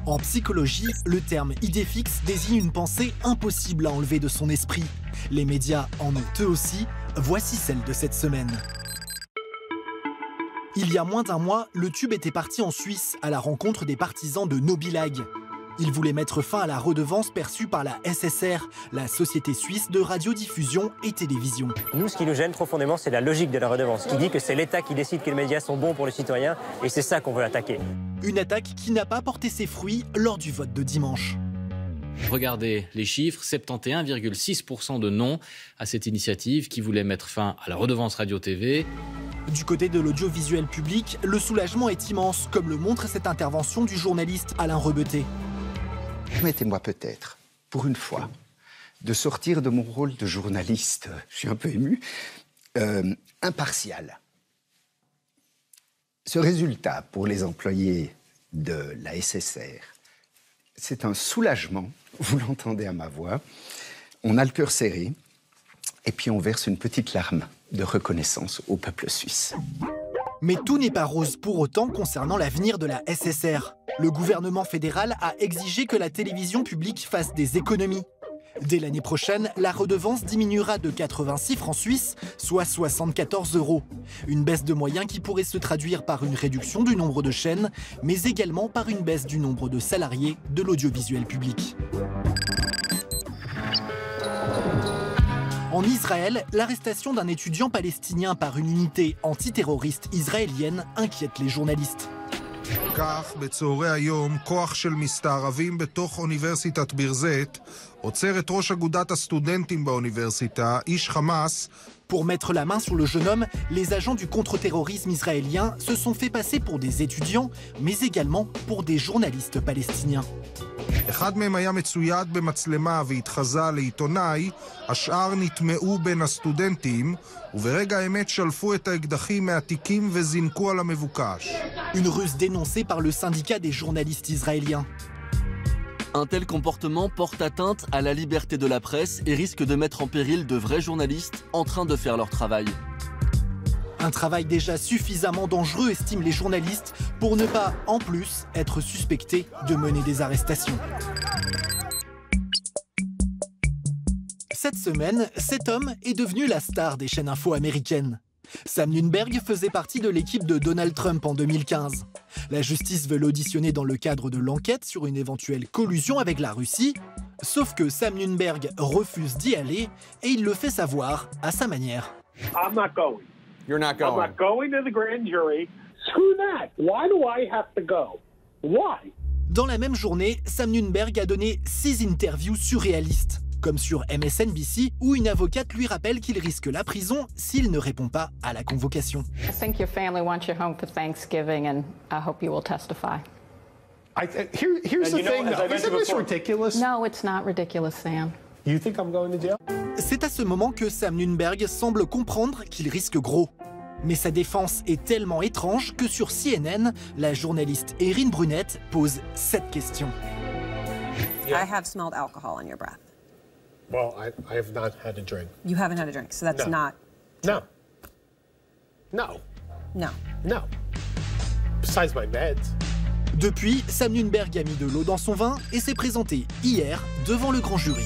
En psychologie, le terme idée fixe désigne une pensée impossible à enlever de son esprit. Les médias en ont eux aussi, voici celle de cette semaine. Il y a moins d'un mois, le tube était parti en Suisse à la rencontre des partisans de Nobilag. Il voulait mettre fin à la redevance perçue par la SSR, la Société Suisse de Radiodiffusion et Télévision. Nous, ce qui nous gêne profondément, c'est la logique de la redevance, qui dit que c'est l'État qui décide que les médias sont bons pour les citoyens, et c'est ça qu'on veut attaquer. Une attaque qui n'a pas porté ses fruits lors du vote de dimanche. Regardez les chiffres, 71,6% de non à cette initiative qui voulait mettre fin à la redevance radio-TV. Du côté de l'audiovisuel public, le soulagement est immense, comme le montre cette intervention du journaliste Alain Rebeté. Permettez-moi peut-être, pour une fois, de sortir de mon rôle de journaliste, je suis un peu ému, impartial. Ce résultat pour les employés de la SSR, c'est un soulagement, vous l'entendez à ma voix, on a le cœur serré, et puis on verse une petite larme de reconnaissance au peuple suisse. Mais tout n'est pas rose pour autant concernant l'avenir de la SSR. Le gouvernement fédéral a exigé que la télévision publique fasse des économies. Dès l'année prochaine, la redevance diminuera de 86 francs suisses, soit 74 €. Une baisse de moyens qui pourrait se traduire par une réduction du nombre de chaînes, mais également par une baisse du nombre de salariés de l'audiovisuel public. En Israël, l'arrestation d'un étudiant palestinien par une unité antiterroriste israélienne inquiète les journalistes. כך, בצהרי היום, כוח של מסתערבים בתוך אוניברסיטת בירזט עוצר את ראש אגודת הסטודנטים באוניברסיטה, איש חמאס. Pour mettre la main sur le jeune homme, les agents du contre-terrorisme israélien se sont fait passer pour des étudiants, mais également pour des journalistes palestiniens. אחד מהם היה מצויד במצלמה והתחזה לעיתונאי, השאר נטמעו בין הסטודנטים, וברגע האמת שלפו את האקדחים מהתיקים וזינקו על המבוקש. Une ruse dénoncée par le syndicat des journalistes israéliens. Un tel comportement porte atteinte à la liberté de la presse et risque de mettre en péril de vrais journalistes en train de faire leur travail. Un travail déjà suffisamment dangereux, estiment les journalistes, pour ne pas, en plus, être suspectés de mener des arrestations. Cette semaine, cet homme est devenu la star des chaînes info américaines. Sam Nunberg faisait partie de l'équipe de Donald Trump en 2015. La justice veut l'auditionner dans le cadre de l'enquête sur une éventuelle collusion avec la Russie. Sauf que Sam Nunberg refuse d'y aller et il le fait savoir à sa manière. I'm not going. You're not going. I'm not going to the grand jury. Screw that. Why do I have to go? Why? Dans la même journée, Sam Nunberg a donné 6 interviews surréalistes, comme sur MSNBC, où une avocate lui rappelle qu'il risque la prison s'il ne répond pas à la convocation. I think your family wants you home for Thanksgiving, and I hope you will testify. Here's the thing, though. Isn't this ridiculous? No, it's not ridiculous, Sam. You think I'm going to jail? C'est à ce moment que Sam Nunberg semble comprendre qu'il risque gros. Mais sa défense est tellement étrange que sur CNN, la journaliste Erin Brunette pose cette question. I have smelled alcohol in your breath. Well, I have not had a drink. You haven't had a drink, so that's not... No. No. No. No. Besides my meds. Depuis, Sam Nunberg a mis de l'eau dans son vin et s'est présenté hier devant le grand jury.